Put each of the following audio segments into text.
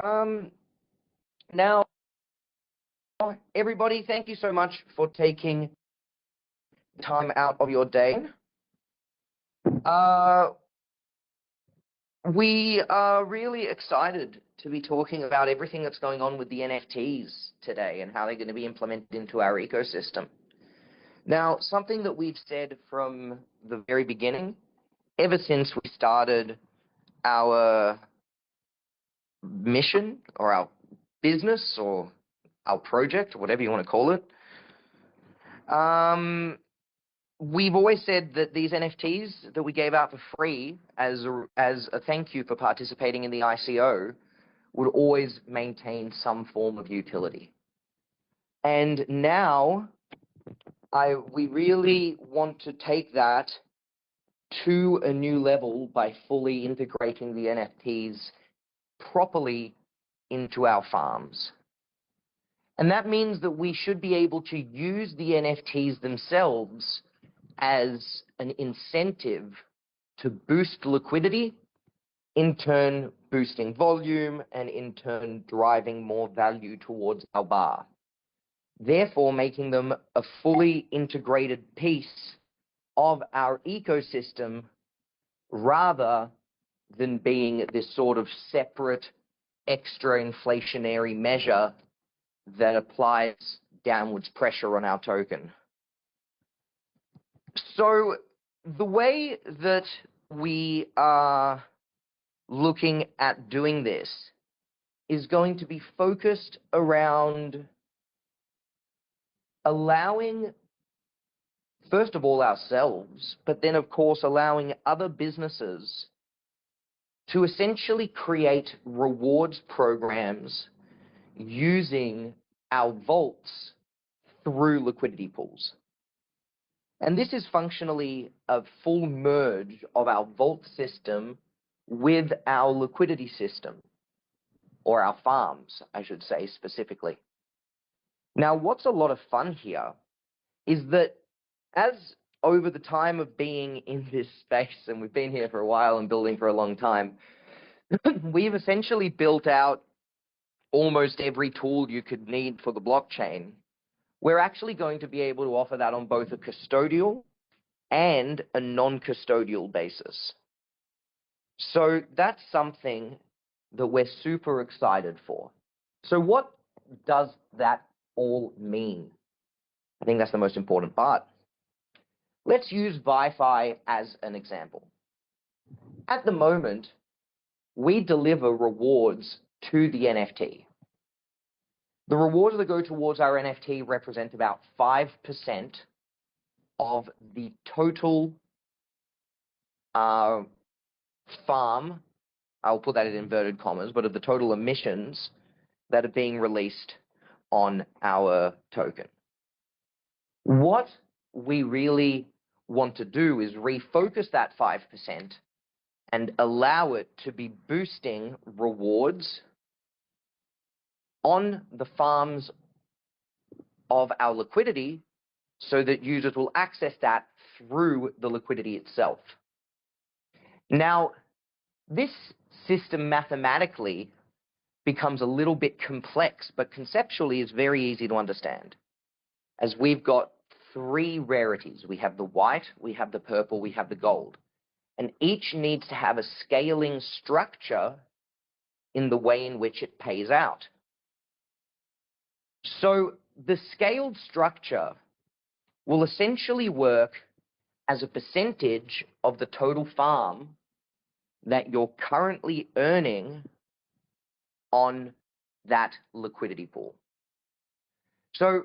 Now, everybody, thank you so much for taking time out of your day. We are really excited to be talking about everything that's going on with the NFTs today and how they're going to be implemented into our ecosystem. Now, something that we've said from the very beginning, ever since we started our mission or our business or our project, whatever you want to call it, we've always said that these NFTs that we gave out for free as a thank you for participating in the ICO would always maintain some form of utility. And now we really want to take that to a new level by fully integrating the NFTs properly into our farms. And that means that we should be able to use the NFTs themselves as an incentive to boost liquidity, in turn boosting volume, and in turn driving more value towards our bar, therefore making them a fully integrated piece of our ecosystem rather than being this sort of separate extra inflationary measure that applies downwards pressure on our token. So the way that we are looking at doing this is going to be focused around allowing, first of all, ourselves, but then, of course, allowing other businesses to essentially create rewards programs using our vaults through liquidity pools. And this is functionally a full merge of our vault system with our liquidity system, or our farms, I should say specifically. Now, what's a lot of fun here is that as over the time of being in this space, and we've been here for a while and building for a long time, we've essentially built out almost every tool you could need for the blockchain. We're actually going to be able to offer that on both a custodial and a non-custodial basis. So that's something that we're super excited for. So what does that all mean? I think that's the most important part. Let's use VyFi as an example. At the moment, we deliver rewards to the NFT. The rewards that go towards our NFT represent about 5% of the total farm, I'll put that in inverted commas, but of the total emissions that are being released on our token. What we really want to do is refocus that 5% and allow it to be boosting rewards on the farms of our liquidity so that users will access that through the liquidity itself. Now, this system mathematically becomes a little bit complex, but conceptually is very easy to understand, as we've got three rarities. We have the white, we have the purple, we have the gold. And each needs to have a scaling structure in the way in which it pays out. So the scaled structure will essentially work as a percentage of the total farm that you're currently earning on that liquidity pool. So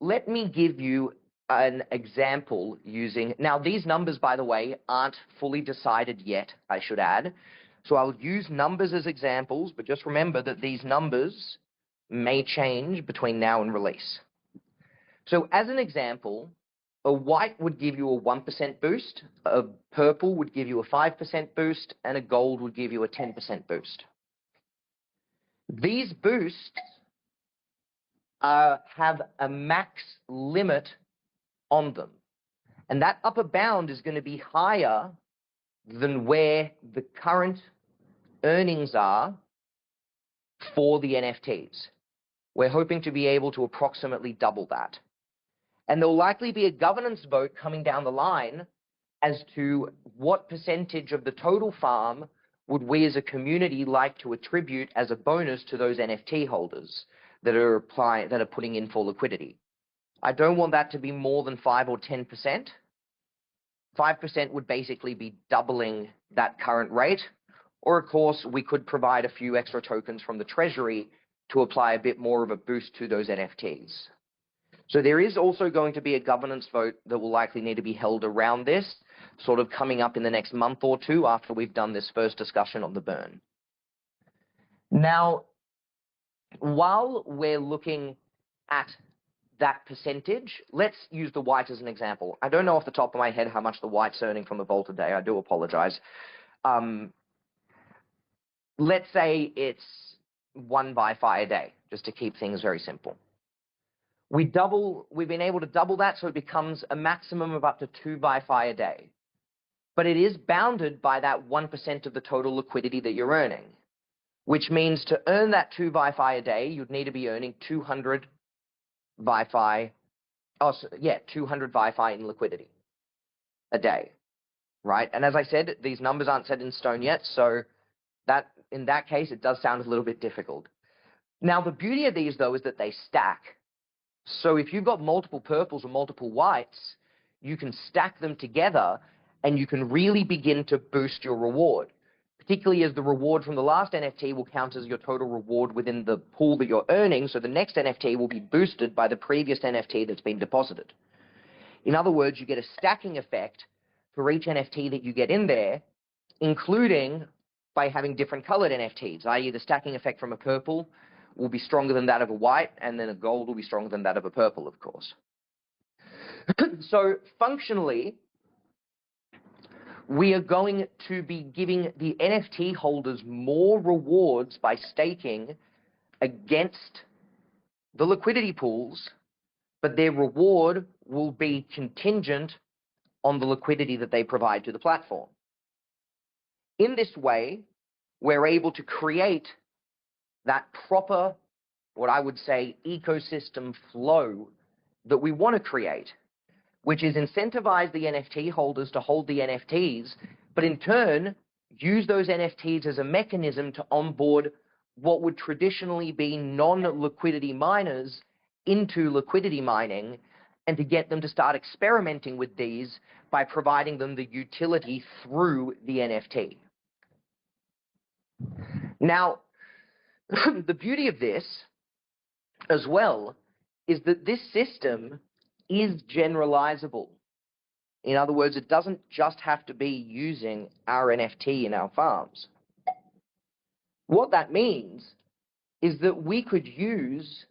let me give you an example using, now these numbers, by the way, aren't fully decided yet, I should add. So I'll use numbers as examples, but just remember that these numbers may change between now and release. So as an example, a white would give you a 1% boost, a purple would give you a 5% boost, and a gold would give you a 10% boost. These boosts have a max limit on them. And that upper bound is going to be higher than where the current earnings are for the NFTs. We're hoping to be able to approximately double that. And there'll likely be a governance vote coming down the line as to what percentage of the total farm would we as a community like to attribute as a bonus to those NFT holders that are putting in for liquidity. I don't want that to be more than 5 or 10%. 5% would basically be doubling that current rate. Or, of course, we could provide a few extra tokens from the treasury to apply a bit more of a boost to those NFTs. So there is also going to be a governance vote that will likely need to be held around this, sort of coming up in the next month or two after we've done this first discussion on the burn. Now, while we're looking at that percentage, let's use the white as an example. I don't know off the top of my head how much the white's earning from the vault a day. I do apologize. Let's say it's 1 VyFi a day, just to keep things very simple. We've been able to double that, so it becomes a maximum of up to 2 VyFi a day. But it is bounded by that 1% of the total liquidity that you're earning, which means to earn that 2 VyFi a day, you'd need to be earning 200 VyFi, 200 VyFi in liquidity a day, right? And as I said, these numbers aren't set in stone yet, so that in that case, it does sound a little bit difficult. Now, the beauty of these, though, is that they stack. So if you've got multiple purples or multiple whites, you can stack them together, and you can really begin to boost your reward, particularly as the reward from the last NFT will count as your total reward within the pool that you're earning, so the next NFT will be boosted by the previous NFT that's been deposited. In other words, you get a stacking effect for each NFT that you get in there, including by having different colored NFTs, i.e. the stacking effect from a purple will be stronger than that of a white, and then a gold will be stronger than that of a purple, of course. So functionally, we are going to be giving the NFT holders more rewards by staking against the liquidity pools, but their reward will be contingent on the liquidity that they provide to the platform. In this way, we're able to create that proper, what I would say, ecosystem flow that we want to create, which is incentivize the NFT holders to hold the NFTs, but in turn, use those NFTs as a mechanism to onboard what would traditionally be non-liquidity miners into liquidity mining, and to get them to start experimenting with these by providing them the utility through the NFT. Now, the beauty of this as well is that this system is generalizable. In other words, it doesn't just have to be using our NFT in our farms. What that means is that we could use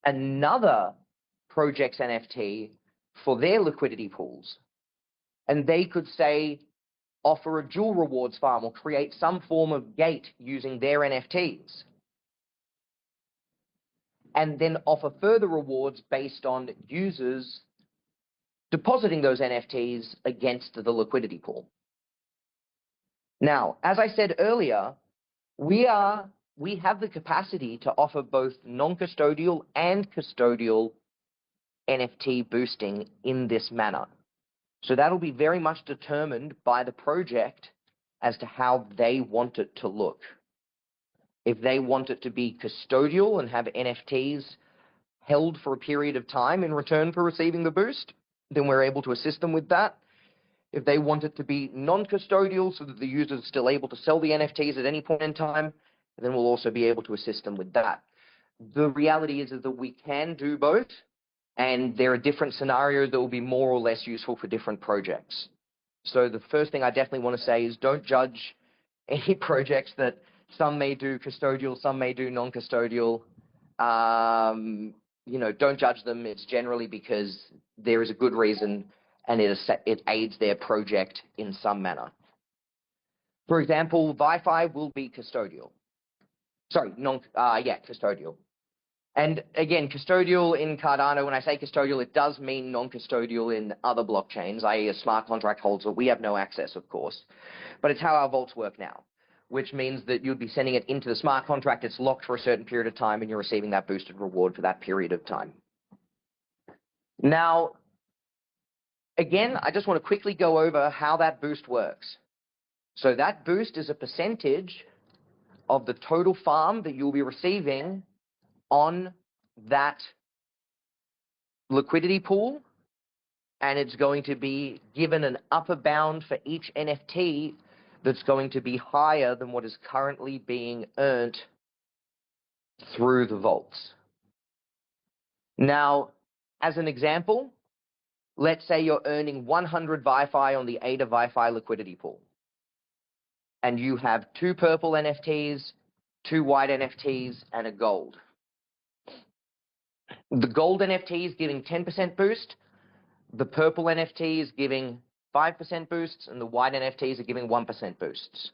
another project's NFT for their liquidity pools, and they could, say, offer a dual rewards farm or create some form of gate using their NFTs, and then offer further rewards based on users depositing those NFTs against the liquidity pool. Now, as I said earlier, we have the capacity to offer both non-custodial and custodial NFT boosting in this manner. So that'll be very much determined by the project as to how they want it to look. If they want it to be custodial and have NFTs held for a period of time in return for receiving the boost, then we're able to assist them with that. If they want it to be non-custodial so that the user is still able to sell the NFTs at any point in time, then we'll also be able to assist them with that. The reality is that we can do both, and there are different scenarios that will be more or less useful for different projects. So the first thing I definitely want to say is don't judge any projects that some may do custodial, some may do non-custodial. Don't judge them. It's generally because there is a good reason, and it aids their project in some manner. For example, VyFi will be custodial. Sorry, custodial. And again, custodial in Cardano, when I say custodial, it does mean non-custodial in other blockchains, i.e. a smart contract holder. We have no access, of course. But it's how our vaults work now. which means that you'd be sending it into the smart contract. It's locked for a certain period of time, and you're receiving that boosted reward for that period of time. Now, again, I just want to quickly go over how that boost works. So that boost is a percentage of the total farm that you'll be receiving on that liquidity pool, and it's going to be given an upper bound for each NFT that's going to be higher than what is currently being earned through the vaults. Now, as an example, let's say you're earning 100 VyFi on the ADA VyFi liquidity pool, and you have 2 purple NFTs, 2 white NFTs, and a gold. The gold NFT is giving 10% boost, the purple NFT is giving 5% boosts, and the white NFTs are giving 1% boosts.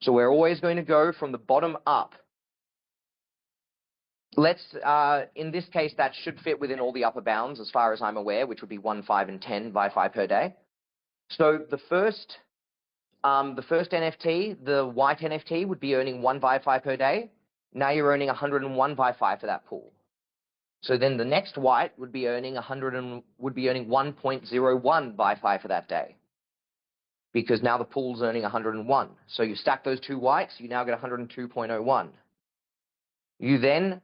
So we're always going to go from the bottom up. Let's, in this case, that should fit within all the upper bounds as far as I'm aware, which would be 1, 5, and 10 VyFi per day. So the first NFT, the white NFT, would be earning 1 VyFi per day. Now you're earning 101 VyFi for that pool. So then the next white would be earning 1.01 VyFi for that day, because now the pool's earning 101. So you stack those 2 whites, you now get 102.01. You then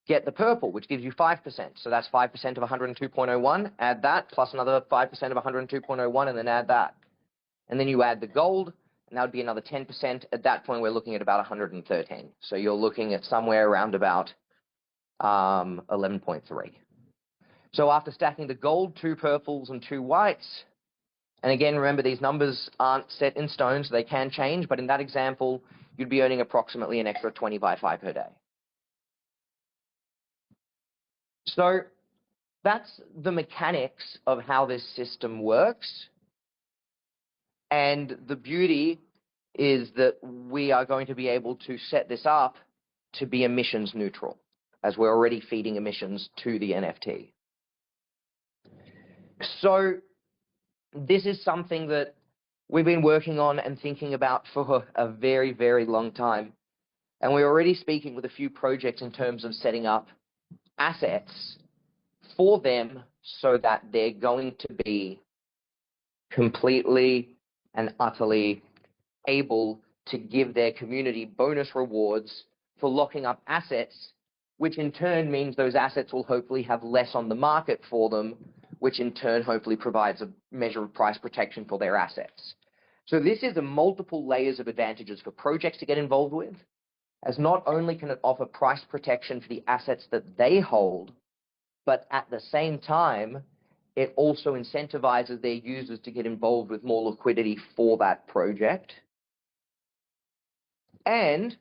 get the purple, which gives you 5%. So that's 5% of 102.01. Add that plus another 5% of 102.01, and then add that. And then you add the gold, and that would be another 10%. At that point, we're looking at about 113. So you're looking at somewhere around about 11.3. So after stacking the gold, 2 purples, and 2 whites, and again, remember, these numbers aren't set in stone, so they can change, but in that example, you'd be earning approximately an extra 20 VyFi per day. So that's the mechanics of how this system works. And the beauty is that we are going to be able to set this up to be emissions neutral, as we're already feeding emissions to the NFT. So this is something that we've been working on and thinking about for a very, very long time. And we're already speaking with a few projects in terms of setting up assets for them so that they're going to be completely and utterly able to give their community bonus rewards for locking up assets, which in turn means those assets will hopefully have less on the market for them, which in turn hopefully provides a measure of price protection for their assets. So this is a multiple layers of advantages for projects to get involved with, as not only can it offer price protection for the assets that they hold, but at the same time, it also incentivizes their users to get involved with more liquidity for that project. And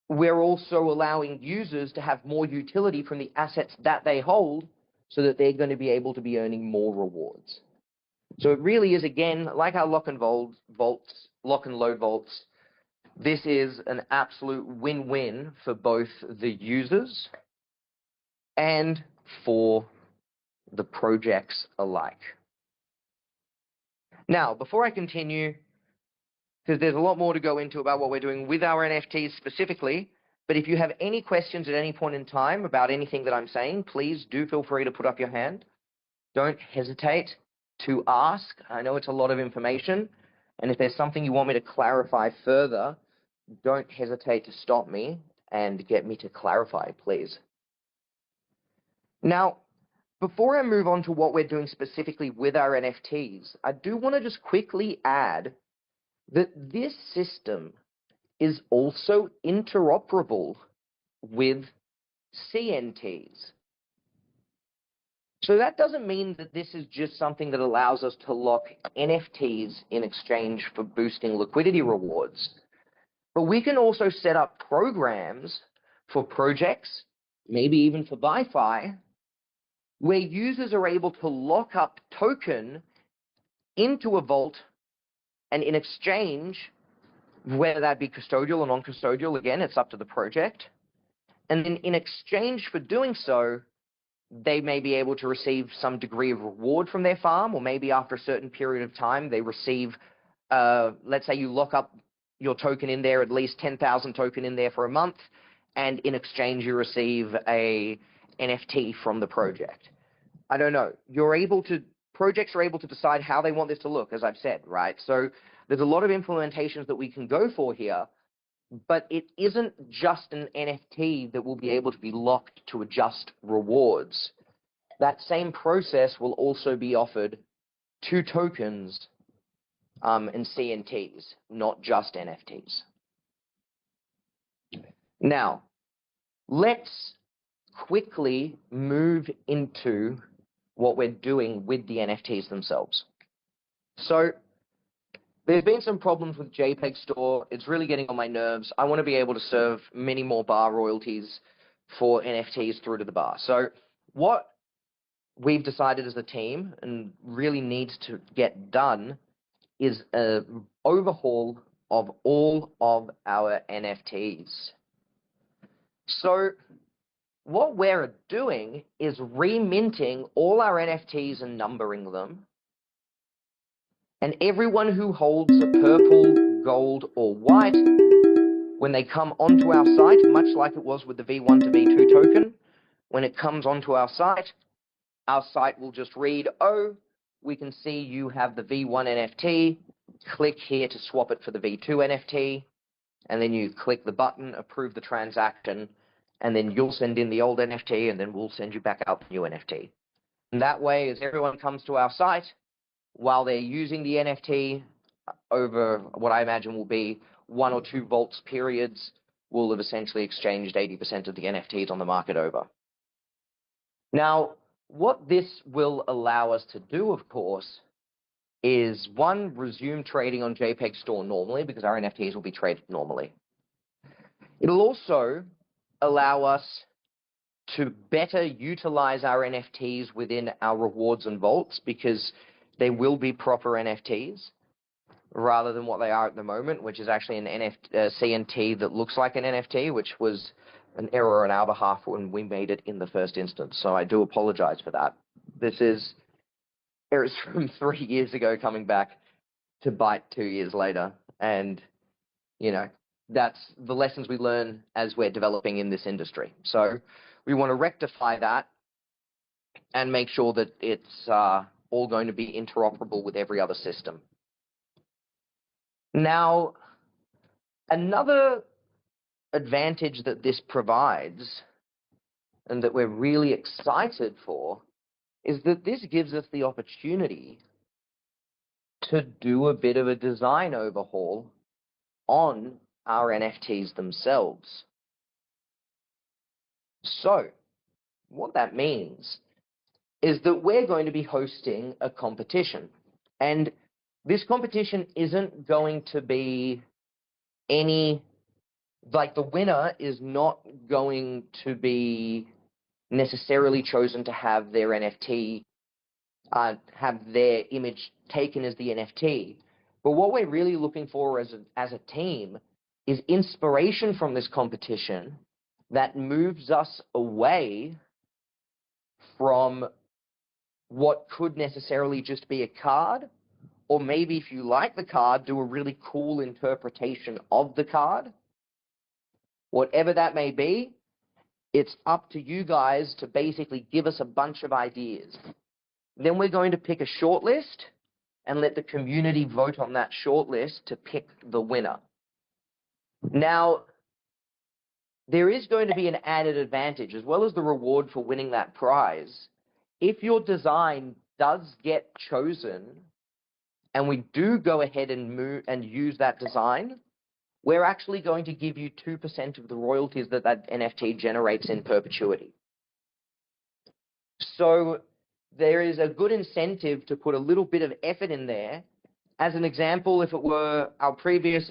we're also allowing users to have more utility from the assets that they hold so that they're going to be able to be earning more rewards. So it really is, again, like our lock and load vaults, this is an absolute win-win for both the users and for the projects alike. Now, before I continue, because there's a lot more to go into about what we're doing with our NFTs specifically, but if you have any questions at any point in time about anything that I'm saying, please do feel free to put up your hand. Don't hesitate to ask. I know it's a lot of information, and if there's something you want me to clarify further, don't hesitate to stop me and get me to clarify, please. Now, before I move on to what we're doing specifically with our NFTs, I do want to just quickly add that this system is also interoperable with CNTs. So that doesn't mean that this is just something that allows us to lock NFTs in exchange for boosting liquidity rewards, but we can also set up programs for projects, maybe even for VyFi, where users are able to lock up token into a vault, and in exchange, whether that be custodial or non-custodial, again, it's up to the project. And then in exchange for doing so, they may be able to receive some degree of reward from their farm, or maybe after a certain period of time, they receive, let's say you lock up your token in there, at least 10,000 token in there for a month, and in exchange you receive a NFT from the project. I don't know. Projects are able to decide how they want this to look, as I've said, right? So there's a lot of implementations that we can go for here, but it isn't just an NFT that will be able to be locked to adjust rewards. That same process will also be offered to tokens and CNTs, not just NFTs. Now, let's quickly move into what we're doing with the NFTs themselves. So there's been some problems with JPEG Store. It's really getting on my nerves. I want to be able to serve many more bar royalties for NFTs through to the bar. So what we've decided as a team and really needs to get done is an overhaul of all of our NFTs. So what we're doing is reminting all our NFTs and numbering them. And everyone who holds a purple, gold, or white, when they come onto our site, much like it was with the V1 to V2 token, when it comes onto our site will just read, oh, we can see you have the V1 NFT, click here to swap it for the V2 NFT, and then you click the button, approve the transaction, and then you'll send in the old NFT, and then we'll send you back out the new NFT. And that way, as everyone comes to our site, while they're using the NFT over what I imagine will be 1 or 2 volts periods, we'll have essentially exchanged 80% of the NFTs on the market over. Now, what this will allow us to do, of course, is 1, resume trading on JPEG Store normally, because our NFTs will be traded normally. It'll also allow us to better utilize our NFTs within our rewards and vaults, because they will be proper NFTs rather than what they are at the moment, which is actually an CNT that looks like an NFT, which was an error on our behalf when we made it in the first instance. So I do apologize for that. This is errors from 3 years ago coming back to bite 2 years later. And, you know, that's the lessons we learn as we're developing in this industry. So we want to rectify that and make sure that it's all going to be interoperable with every other system. Now, another advantage that this provides, and that we're really excited for, is that this gives us the opportunity to do a bit of a design overhaul on our NFTs themselves. So, what that means is that we're going to be hosting a competition. And this competition isn't going to be the winner is not going to be necessarily chosen to have their NFT, have their image taken as the NFT. But what we're really looking for as a team is inspiration from this competition that moves us away from what could necessarily just be a card, or maybe if you like the card, do a really cool interpretation of the card. Whatever that may be, it's up to you guys to basically give us a bunch of ideas. Then we're going to pick a shortlist and let the community vote on that shortlist to pick the winner. Now, there is going to be an added advantage, as well as the reward for winning that prize. If your design does get chosen, and we do go ahead and use that design, we're actually going to give you 2% of the royalties that NFT generates in perpetuity. So there is a good incentive to put a little bit of effort in there. As an example, if it was our previous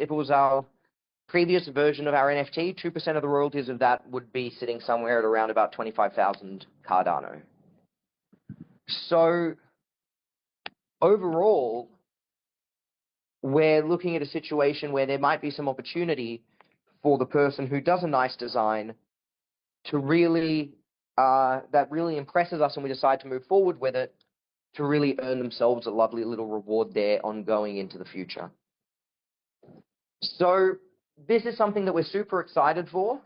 version of our NFT, 2% of the royalties of that would be sitting somewhere at around about 25,000 Cardano. So overall, we're looking at a situation where there might be some opportunity for the person who does a nice design to really, that really impresses us and we decide to move forward with it, to really earn themselves a lovely little reward there ongoing into the future. So this is something that we're super excited for,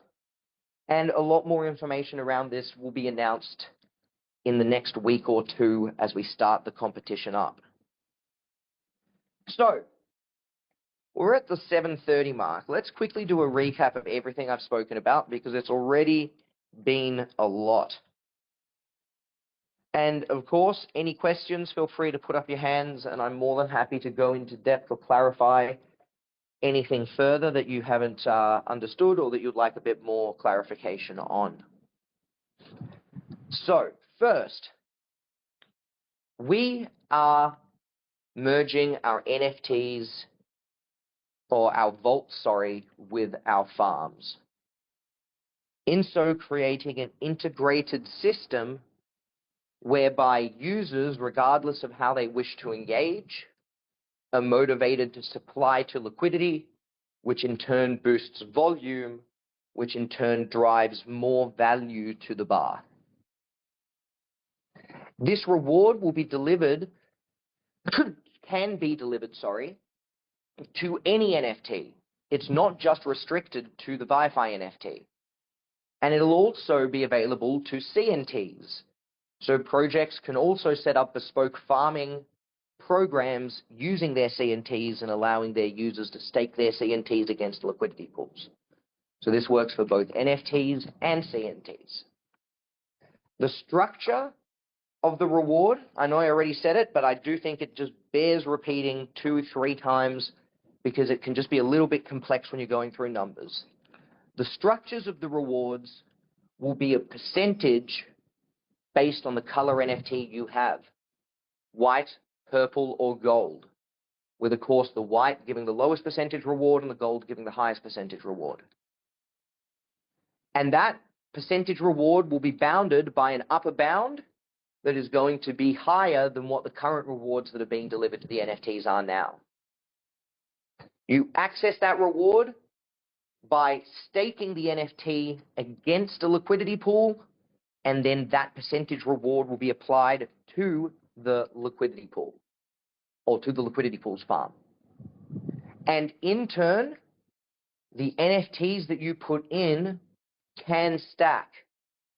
and a lot more information around this will be announced in the next week or two as we start the competition up. So we're at the 7:30 mark. Let's quickly do a recap of everything I've spoken about because it's already been a lot. And of course, any questions, feel free to put up your hands, and I'm more than happy to go into depth or clarify anything further that you haven't understood or that you'd like a bit more clarification on. So first, we are merging our NFTs, or our vaults, with our farms. In so creating an integrated system whereby users, regardless of how they wish to engage, are motivated to supply to liquidity, which in turn boosts volume, which in turn drives more value to the bar. This reward will be delivered, can be delivered, to any NFT. It's not just restricted to the VyFi NFT. And it'll also be available to CNTs. So projects can also set up bespoke farming programs using their CNTs and allowing their users to stake their CNTs against liquidity pools. So this works for both NFTs and CNTs. The structure of the reward, I know I already said it, but I do think it just bears repeating 2-3 times because it can just be a little bit complex when you're going through numbers. The structures of the rewards will be a percentage based on the color NFT you have, white, purple, or gold, with of course the white giving the lowest percentage reward and the gold giving the highest percentage reward. And that percentage reward will be bounded by an upper bound that is going to be higher than what the current rewards that are being delivered to the NFTs are now. You access that reward by staking the NFT against a liquidity pool, and then that percentage reward will be applied to the liquidity pool, or to the liquidity pool's farm. And in turn, the NFTs that you put in can stack,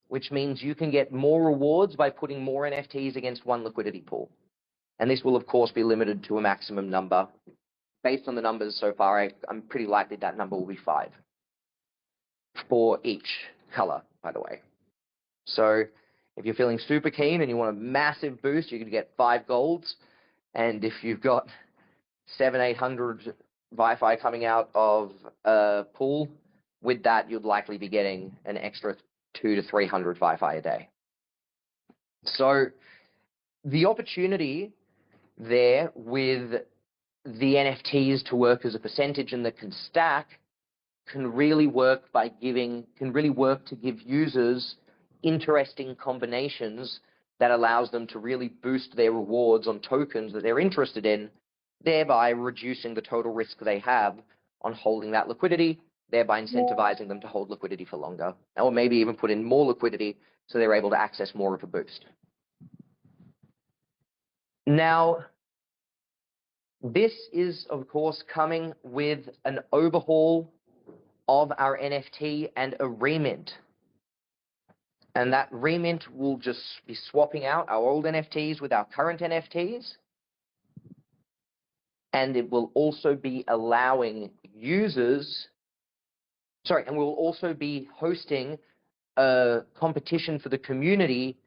which means you can get more rewards by putting more NFTs against one liquidity pool. And this will, of course, be limited to a maximum number. Based on the numbers so far, I'm pretty likely that number will be 5 for each color, by the way. So if you're feeling super keen and you want a massive boost, you can get 5 golds. And if you've got 700-800 VyFi coming out of a pool, with that, you'd likely be getting an extra 200-300 VyFi a day. So the opportunity there with the NFTs to work as a percentage and that can stack can really work to give users interesting combinations that allows them to really boost their rewards on tokens that they're interested in, thereby reducing the total risk they have on holding that liquidity, thereby incentivizing them to hold liquidity for longer, or maybe even put in more liquidity so they're able to access more of a boost. Now, this is, of course, coming with an overhaul of our NFT and a remint. And that remint will just be swapping out our old NFTs with our current NFTs. And it will also be allowing users, and we'll also be hosting a competition for the community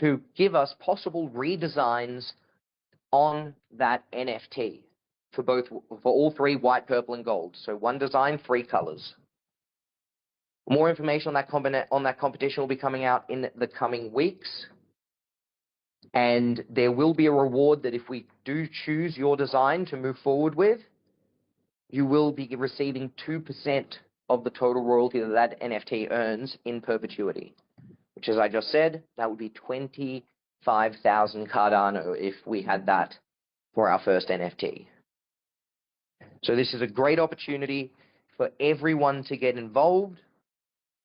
to give us possible redesigns on that NFT for all 3, white, purple, and gold. So 1 design, 3 colors. More information on that competition will be coming out in the coming weeks. And there will be a reward that if we do choose your design to move forward with, you will be receiving 2% of the total royalty that that NFT earns in perpetuity, which, as I just said, that would be 25,000 Cardano if we had that for our first NFT. So this is a great opportunity for everyone to get involved.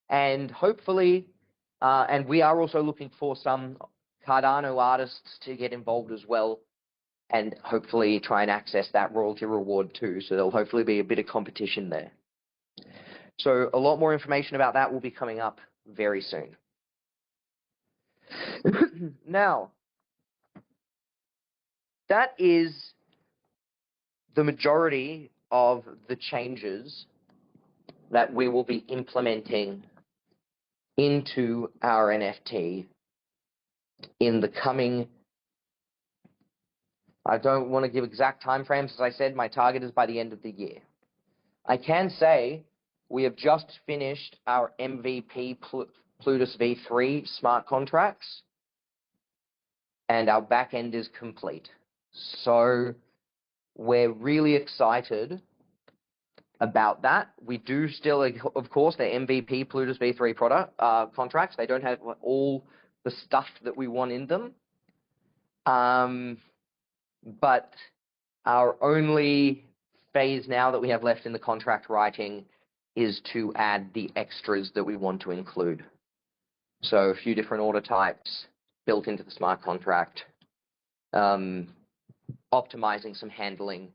And hopefully, and we are also looking for some Cardano artists to get involved as well and hopefully try and access that royalty reward too. So there'll hopefully be a bit of competition there. So a lot more information about that will be coming up very soon. Now, that is the majority of the changes that we will be implementing into our NFT in the coming, I don't want to give exact timeframes. As I said, my target is by the end of the year. I can say we have just finished our MVP Plutus V3 smart contracts, and our back end is complete. So we're really excited about that. We do still, of course, the MVP Plutus V3 product contracts. They don't have all the stuff that we want in them. But our only phase now that we have left in the contract writing is to add the extras that we want to include. So a few different order types built into the smart contract, optimizing some handling,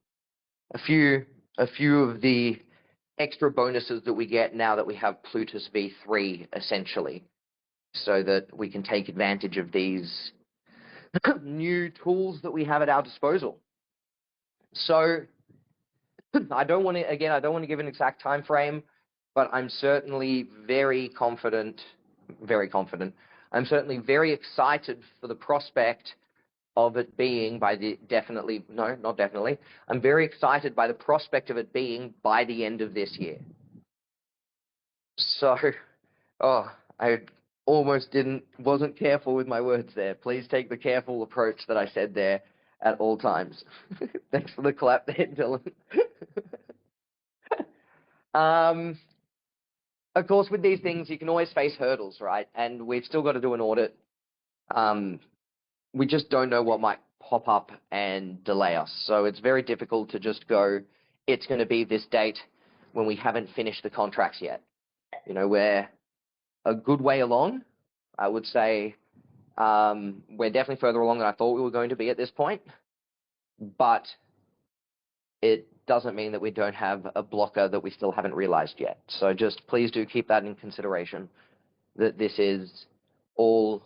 a few of the extra bonuses that we get now that we have Plutus V3 essentially, so that we can take advantage of these new tools that we have at our disposal. So I don't want to give an exact time frame, but I'm certainly very confident. I'm certainly very excited for the prospect of it being I'm very excited by the prospect of it being by the end of this year. So, I almost wasn't careful with my words there. Please take the careful approach that I said there at all times. Thanks for the clap there, Dylan. Of course, with these things, you can always face hurdles, right? And we've still got to do an audit. We just don't know what might pop up and delay us. So it's very difficult to just go, it's going to be this date when we haven't finished the contracts yet. You know, we're a good way along. I would say we're definitely further along than I thought we were going to be at this point. But it doesn't mean that we don't have a blocker that we still haven't realized yet. So just please do keep that in consideration, that this is all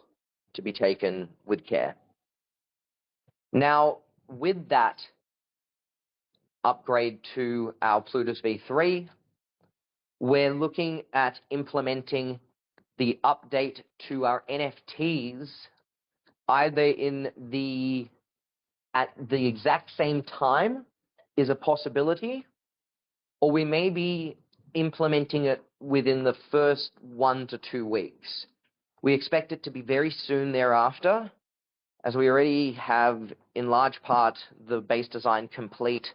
to be taken with care. Now, with that upgrade to our Plutus V3, we're looking at implementing the update to our NFTs either at the exact same time is a possibility, or we may be implementing it within the first 1 to 2 weeks. We expect it to be very soon thereafter, as we already have, in large part, the base design complete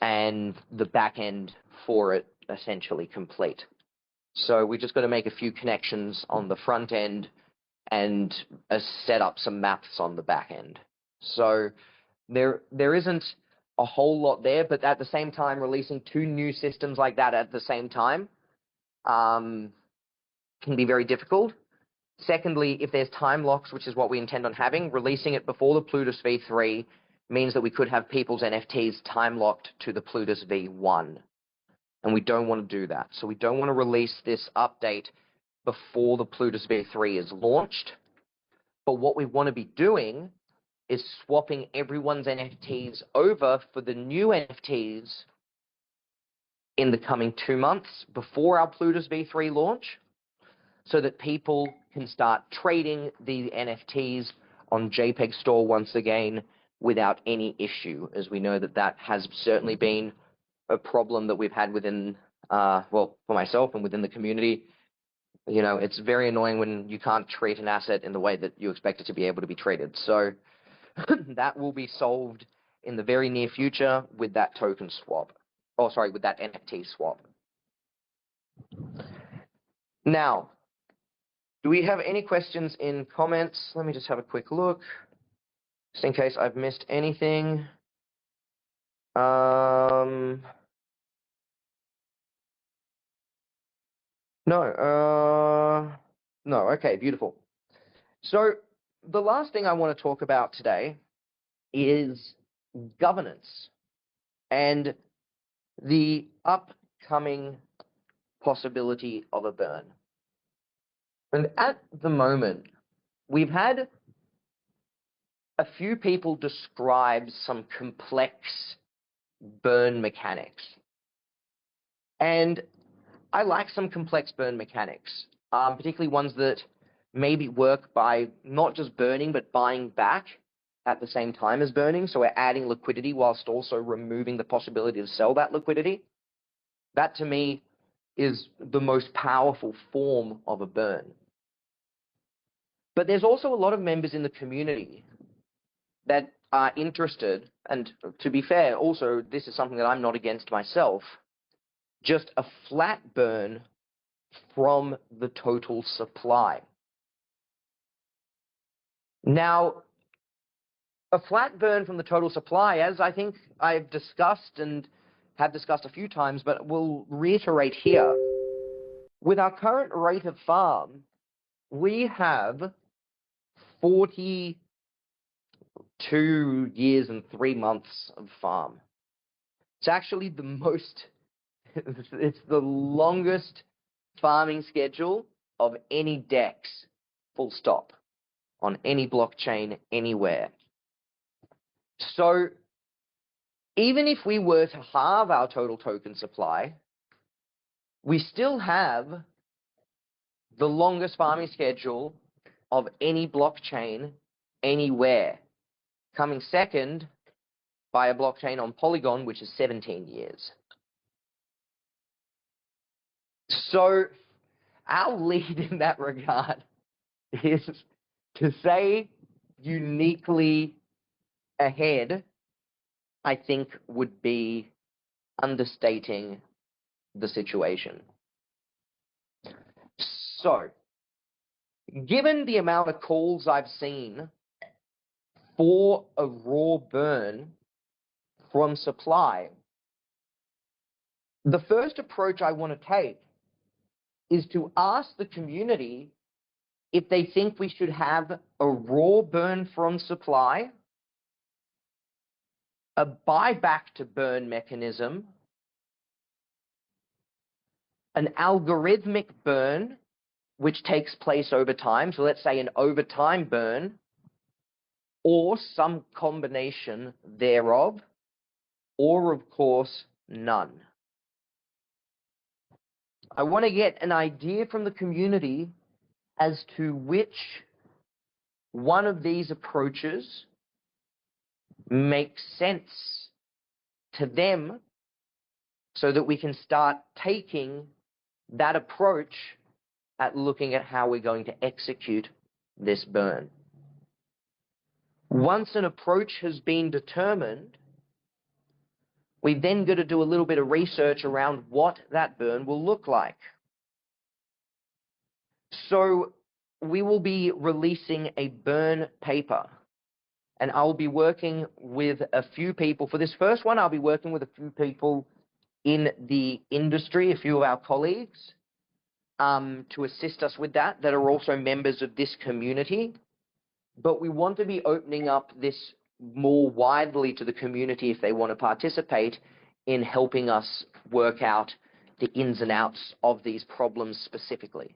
and the back end for it essentially complete. So we just got to make a few connections on the front end and set up some maths on the back end. So there isn't a whole lot there, but at the same time, releasing 2 new systems like that at the same time can be very difficult. Secondly, if there's time locks, which is what we intend on having, releasing it before the Plutus V3 means that we could have people's NFTs time locked to the Plutus V1. And we don't want to do that. So we don't want to release this update before the Plutus V3 is launched. But what we want to be doing is swapping everyone's NFTs over for the new NFTs in the coming 2 months before our Plutus V3 launch, so that people can start trading the NFTs on JPEG Store once again without any issue, as we know that that has certainly been a problem that we've had within, well, for myself and within the community. You know, it's very annoying when you can't treat an asset in the way that you expect it to be able to be treated. So that will be solved in the very near future with that token swap. Oh, sorry, with that NFT swap. Now, do we have any questions in comments? Let me just have a quick look, just in case I've missed anything. No. Okay, beautiful. So the last thing I want to talk about today is governance and the upcoming possibility of a burn. And at the moment, we've had a few people describe some complex burn mechanics. And I like some complex burn mechanics, particularly ones that maybe work by not just burning, but buying back at the same time as burning. So we're adding liquidity whilst also removing the possibility to sell that liquidity. That, to me, is the most powerful form of a burn. But there's also a lot of members in the community that are interested, and to be fair, also, this is something that I'm not against myself, just a flat burn from the total supply. Now, a flat burn from the total supply, as I think I've discussed and have discussed a few times, but we'll reiterate here, with our current rate of farm, we have 42 years and 3 months of farm. It's actually the most, it's the longest farming schedule of any DEX, full stop, on any blockchain, anywhere. So even if we were to halve our total token supply, we still have the longest farming schedule of any blockchain anywhere, coming second by a blockchain on Polygon, which is 17 years. So our lead in that regard is to say uniquely ahead, I think, would be understating the situation. So, given the amount of calls I've seen for a raw burn from supply, the first approach I want to take is to ask the community if they think we should have a raw burn from supply, a buyback to burn mechanism, an algorithmic burn, which takes place over time, so let's say an overtime burn, or some combination thereof, or of course, none. I want to get an idea from the community as to which one of these approaches makes sense to them so that we can start taking that approach at looking at how we're going to execute this burn. Once an approach has been determined, we've then got to do a little bit of research around what that burn will look like. So we will be releasing a burn paper, and I'll be working with a few people. For this first one, I'll be working with a few people in the industry, a few of our colleagues, to assist us with that are also members of this community. But we want to be opening up this more widely to the community if they want to participate in helping us work out the ins and outs of these problems specifically.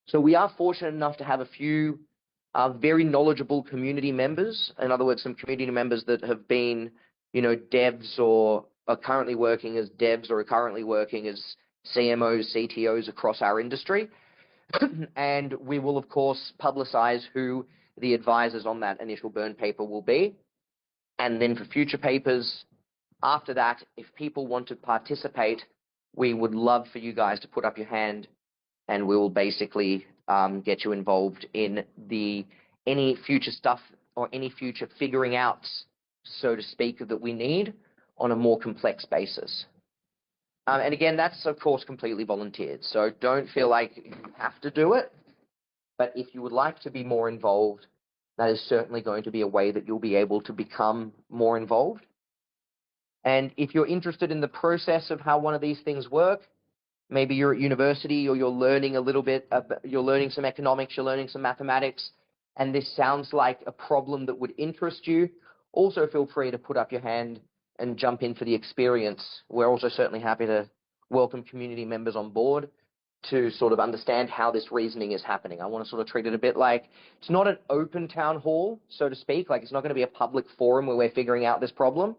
So we are fortunate enough to have a few very knowledgeable community members. In other words, some community members that have been, devs or are currently working as devs or are currently working as CMOs, CTOs across our industry. And we will, of course, publicize who the advisors on that initial burn paper will be. And then for future papers, after that, if people want to participate, we would love for you guys to put up your hand, and we will basically get you involved in any future stuff or any future figuring outs, so to speak, that we need on a more complex basis. And again, that's, of course, completely volunteered. So don't feel like you have to do it. But if you would like to be more involved, that is certainly going to be a way that you'll be able to become more involved. And if you're interested in the process of how one of these things work, maybe you're at university or you're learning a little bit, you're learning some economics, you're learning some mathematics, and this sounds like a problem that would interest you, also feel free to put up your hand and jump in for the experience. We're also certainly happy to welcome community members on board to sort of understand how this reasoning is happening. I want to sort of treat it a bit like it's not an open town hall, so to speak. Like, it's not going to be a public forum where we're figuring out this problem,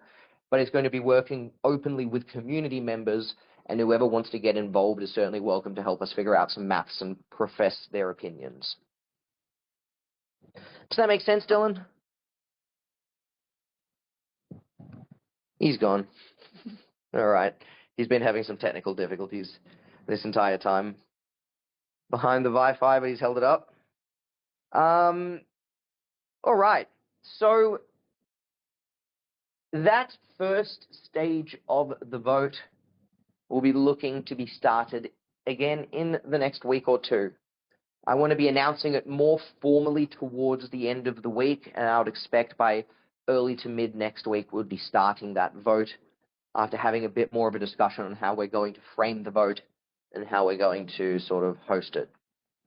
but it's going to be working openly with community members, and whoever wants to get involved is certainly welcome to help us figure out some maths and profess their opinions. Does that make sense, Dylan? He's gone. All right. He's been having some technical difficulties this entire time. Behind the VyFi, but he's held it up. All right. So that first stage of the vote will be looking to be started again in the next week or two. I want to be announcing it more formally towards the end of the week, and I would expect by early to mid next week we'll be starting that vote after having a bit more of a discussion on how we're going to frame the vote and how we're going to sort of host it.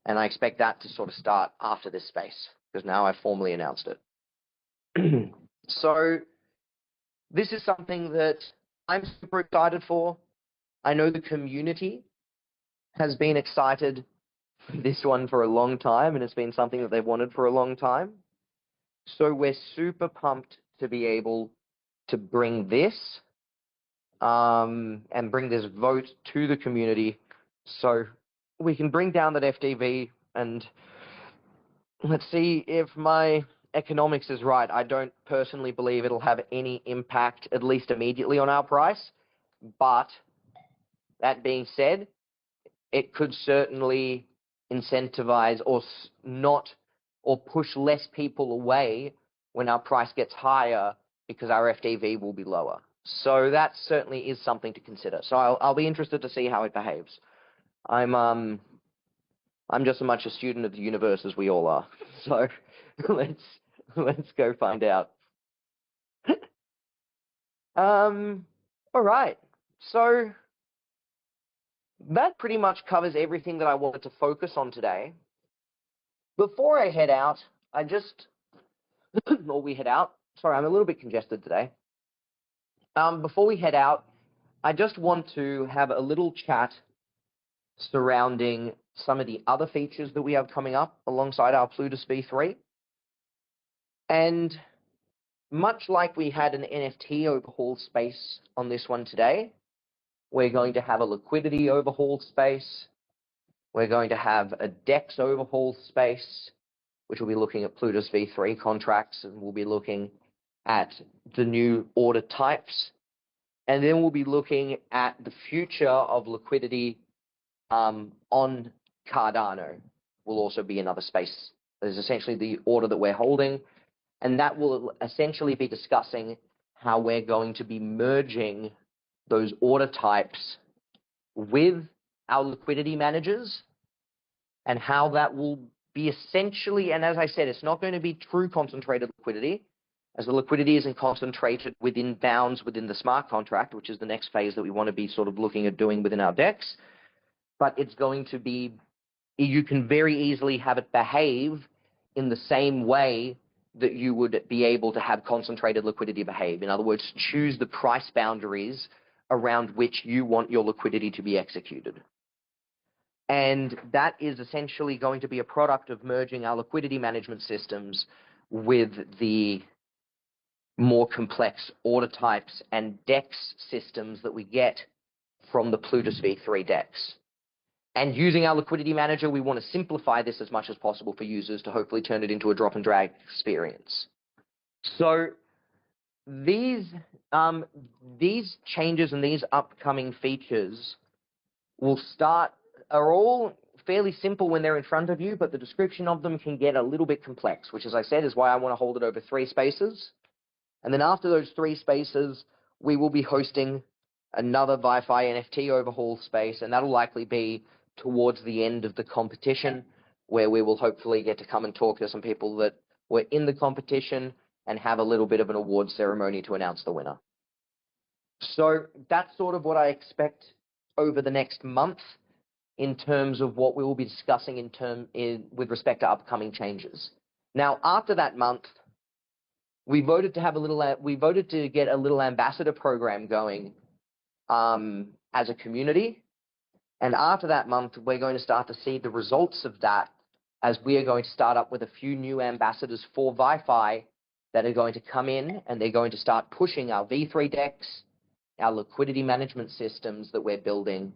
And I expect that to sort of start after this space, because now I've formally announced it. So this is something that I'm super excited for. I know the community has been excited for this one for a long time, and it's been something that they've wanted for a long time. So we're super pumped to be able to bring this and bring this vote to the community so we can bring down that FDV, and let's see if my economics is right. I don't personally believe it'll have any impact, at least immediately, on our price. But that being said, it could certainly incentivize or push less people away when our price gets higher, because our FDV will be lower. So that certainly is something to consider. So I'll be interested to see how it behaves. I'm just as much a student of the universe as we all are. So let's go find out. All right. So that pretty much covers everything that I wanted to focus on today. Before I head out, or we head out, sorry, I'm a little bit congested today. Before we head out, I just want to have a little chat surrounding some of the other features that we have coming up alongside our Plutus V3. And much like we had an NFT overhaul space on this one today, we're going to have a liquidity overhaul space. We're going to have a DEX overhaul space, which will be looking at Plutus V3 contracts, and we'll be looking at the new order types. And then we'll be looking at the future of liquidity on Cardano. Will also be another space. There's essentially the order that we're holding, and that will essentially be discussing how we're going to be merging those order types with our liquidity managers, and how that will be essentially, and as I said, it's not going to be true concentrated liquidity, as the liquidity isn't concentrated within bounds within the smart contract, which is the next phase that we want to be sort of looking at doing within our DEX. But it's going to be, you can very easily have it behave in the same way that you would be able to have concentrated liquidity behave. In other words, choose the price boundaries around which you want your liquidity to be executed. And that is essentially going to be a product of merging our liquidity management systems with the more complex order types and DEX systems that we get from the Plutus V3 DEX. And using our liquidity manager, we want to simplify this as much as possible for users to hopefully turn it into a drop and drag experience. So these changes and these upcoming features are all fairly simple when they're in front of you, but the description of them can get a little bit complex, which, as I said, is why I want to hold it over 3 spaces. And then after those 3 spaces, we will be hosting another VyFi NFT overhaul space, and that'll likely be towards the end of the competition, where we will hopefully get to come and talk to some people that were in the competition and have a little bit of an award ceremony to announce the winner. So that's sort of what I expect over the next month in terms of what we will be discussing with respect to upcoming changes. Now, after that month, we voted to get a little ambassador program going as a community. And after that month, we're going to start to see the results of that, as we are going to start up with a few new ambassadors for VyFi that are going to come in, and they're going to start pushing our V3 DEX, our liquidity management systems that we're building,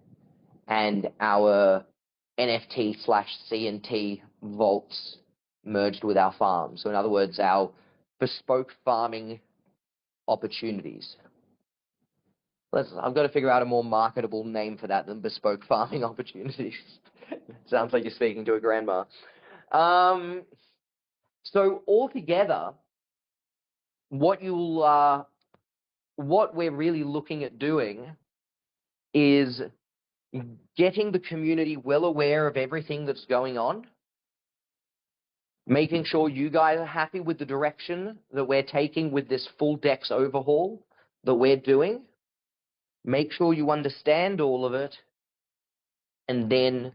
and our NFT/CNT vaults merged with our farm. So in other words, our bespoke farming opportunities. I've got to figure out a more marketable name for that than bespoke farming opportunities. Sounds like you're speaking to a grandma. So altogether, what we're really looking at doing is getting the community well aware of everything that's going on, making sure you guys are happy with the direction that we're taking with this full DEX overhaul that we're doing. Make sure you understand all of it, and then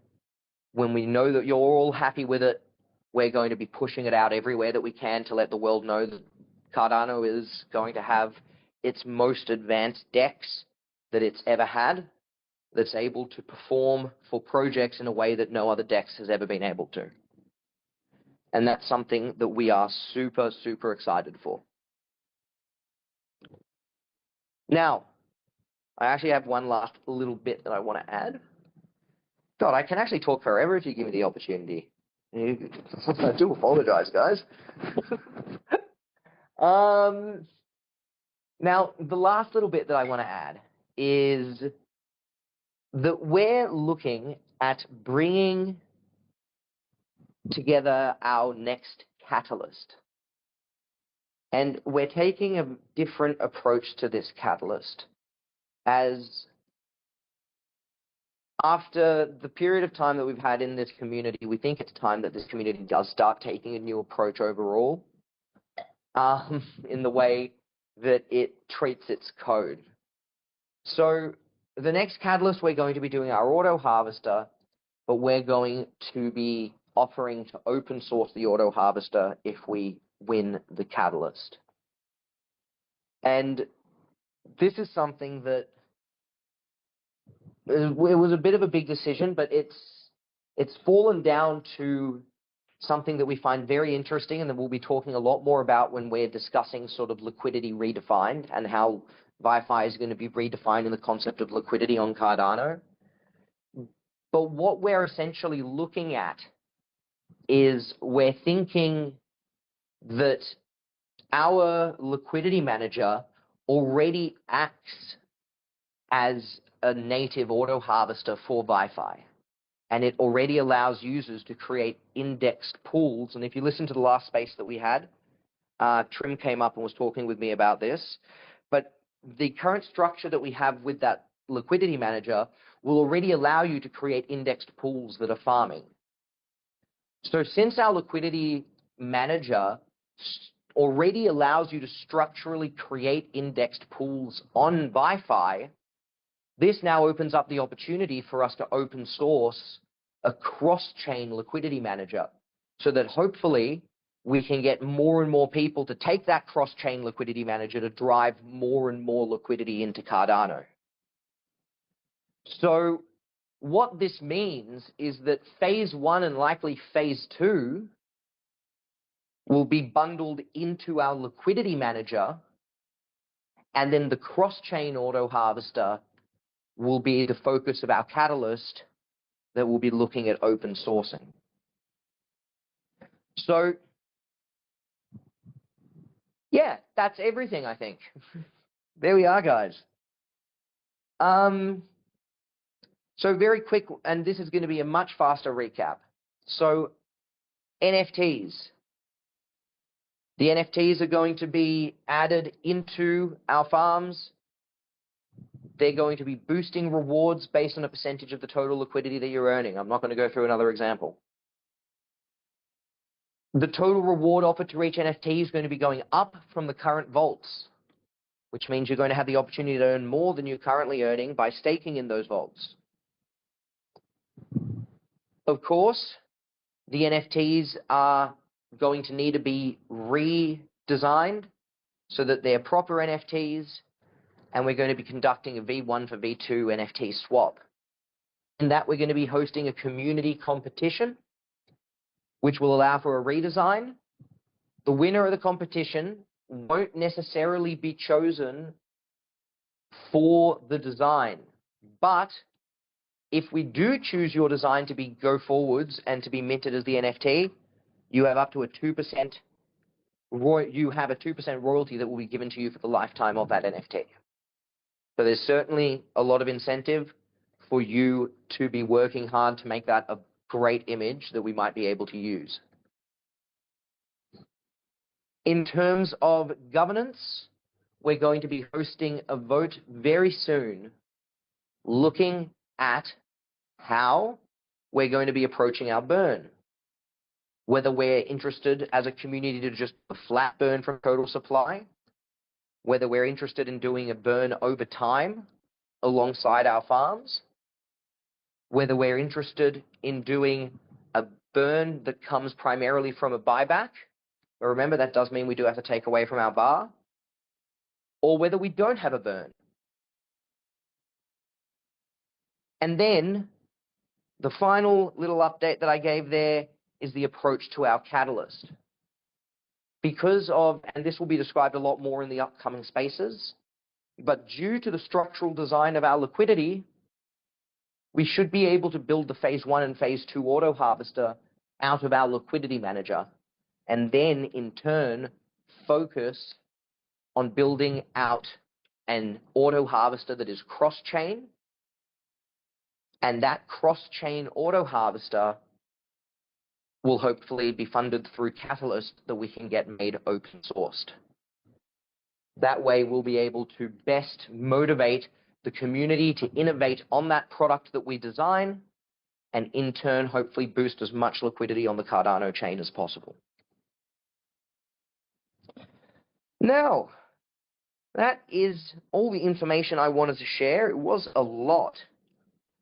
when we know that you're all happy with it, we're going to be pushing it out everywhere that we can to let the world know that Cardano is going to have its most advanced DEX that it's ever had, that's able to perform for projects in a way that no other DEX has ever been able to. And that's something that we are super, super excited for. Now, I actually have one last little bit that I want to add. God, I can actually talk forever if you give me the opportunity. I do apologize, guys. Now, the last little bit that I want to add is that we're looking at bringing together our next catalyst. And we're taking a different approach to this catalyst, as after the period of time that we've had in this community, we think it's time that this community does start taking a new approach overall in the way that it treats its code. So the next catalyst, we're going to be doing our auto harvester, but we're going to be offering to open source the auto harvester if we win the catalyst. And this is something that it was a bit of a big decision, but it's fallen down to something that we find very interesting and that we'll be talking a lot more about when we're discussing sort of liquidity redefined and how VyFi is going to be redefining the concept of liquidity on Cardano. But what we're essentially looking at is we're thinking that our liquidity manager already acts as a native auto harvester for VyFi, and it already allows users to create indexed pools. And if you listen to the last space that we had, Trim came up and was talking with me about this, but the current structure that we have with that liquidity manager will already allow you to create indexed pools that are farming. So since our liquidity manager already allows you to structurally create indexed pools on VyFi, this now opens up the opportunity for us to open source a cross-chain liquidity manager, so that hopefully we can get more and more people to take that cross-chain liquidity manager to drive more and more liquidity into Cardano. So what this means is that phase 1 and likely phase 2 will be bundled into our liquidity manager, and then the cross-chain auto harvester will be the focus of our catalyst that will be looking at open sourcing. So yeah, that's everything, I think. There we are, guys. So very quick, and this is going to be a much faster recap. So NFTs. The NFTs are going to be added into our farms. They're going to be boosting rewards based on a percentage of the total liquidity that you're earning. I'm not going to go through another example. The total reward offered to each NFT is going to be going up from the current vaults, which means you're going to have the opportunity to earn more than you're currently earning by staking in those vaults. Of course, the NFTs are going to need to be redesigned so that they're proper NFTs, and we're going to be conducting a V1 for V2 NFT swap. In that, we're going to be hosting a community competition, which will allow for a redesign. The winner of the competition won't necessarily be chosen for the design, but if we do choose your design to be go forwards and to be minted as the NFT, you have up to a 2% you have a 2% royalty that will be given to you for the lifetime of that NFT. So there's certainly a lot of incentive for you to be working hard to make that a great image that we might be able to use. In terms of governance, we're going to be hosting a vote very soon looking at how we're going to be approaching our burn. Whether we're interested as a community to just a flat burn from total supply, whether we're interested in doing a burn over time alongside our farms, whether we're interested in doing a burn that comes primarily from a buyback, but remember that does mean we do have to take away from our bar, or whether we don't have a burn. And then the final little update that I gave there is the approach to our catalyst. Because of, and this will be described a lot more in the upcoming spaces, but due to the structural design of our liquidity, we should be able to build the phase 1 and phase 2 auto harvester out of our liquidity manager, and then in turn focus on building out an auto harvester that is cross-chain, and that cross-chain auto harvester will hopefully be funded through Catalyst that we can get made open sourced. That way we'll be able to best motivate the community to innovate on that product that we design, and in turn hopefully boost as much liquidity on the Cardano chain as possible. Now, that is all the information I wanted to share. It was a lot.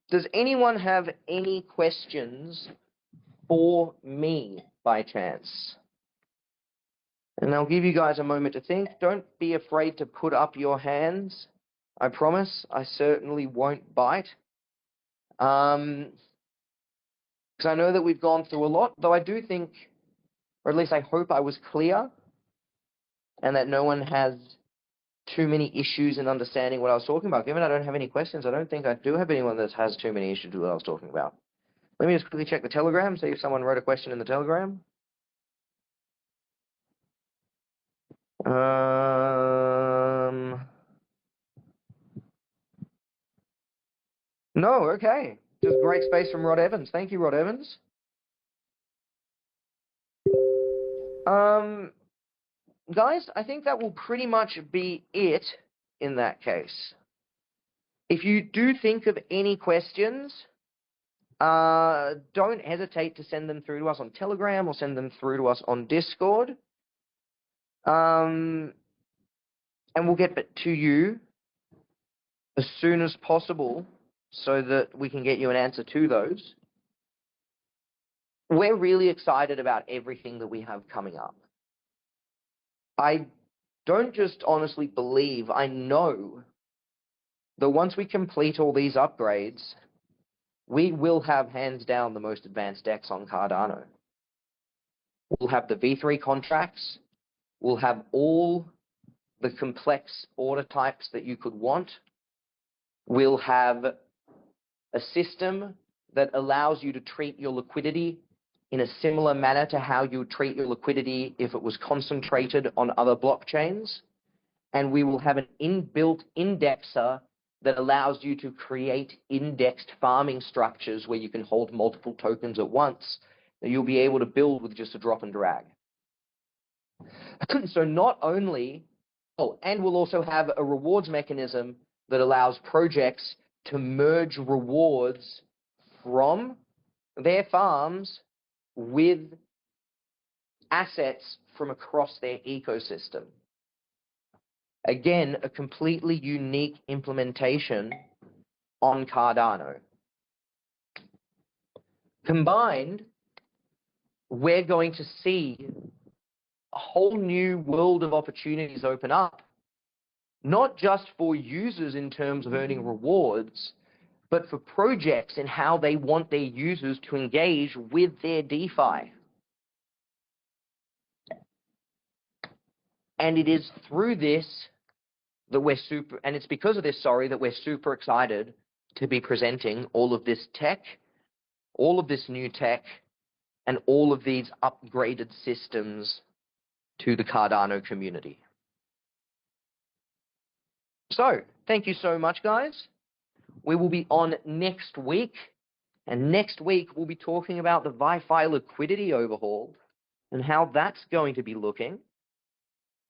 Does anyone have any questions for me by chance? And I'll give you guys a moment to think. Don't be afraid to put up your hands. I promise I certainly won't bite. Because I know that we've gone through a lot, though I do think, or at least I hope I was clear, and that no one has too many issues in understanding what I was talking about. Given I don't have any questions, I don't think I do have anyone that has too many issues with what I was talking about. Let me just quickly check the Telegram, see if someone wrote a question in the Telegram. No, okay. Just great space from Rod Evans. Thank you, Rod Evans. Guys, I think that will pretty much be it in that case. If you do think of any questions, don't hesitate to send them through to us on Telegram or send them through to us on Discord. And we'll get to you as soon as possible so that we can get you an answer to those. We're really excited about everything that we have coming up. I don't just honestly believe, I know that once we complete all these upgrades, we will have hands down the most advanced DEX on Cardano. We'll have the V3 contracts. We'll have all the complex order types that you could want. We'll have a system that allows you to treat your liquidity in a similar manner to how you would treat your liquidity if it was concentrated on other blockchains. And we will have an inbuilt indexer that allows you to create indexed farming structures where you can hold multiple tokens at once that you'll be able to build with just a drop and drag. So not only, and we'll also have a rewards mechanism that allows projects to merge rewards from their farms with assets from across their ecosystem. Again, a completely unique implementation on Cardano. Combined, we're going to see a whole new world of opportunities open up, not just for users in terms of earning rewards, but for projects and how they want their users to engage with their DeFi. And it is through this that it's because of this, that we're super excited to be presenting all of this tech, all of this new tech, and all of these upgraded systems to the Cardano community. So, thank you so much, guys. We will be on next week, and next week we'll be talking about the VyFi liquidity overhaul and how that's going to be looking,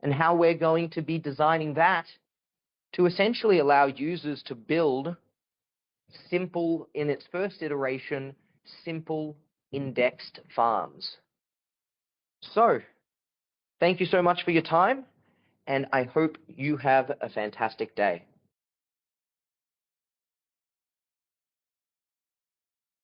and how we're going to be designing that to essentially allow users to build simple, in its first iteration, simple indexed farms. So, thank you so much for your time, and I hope you have a fantastic day.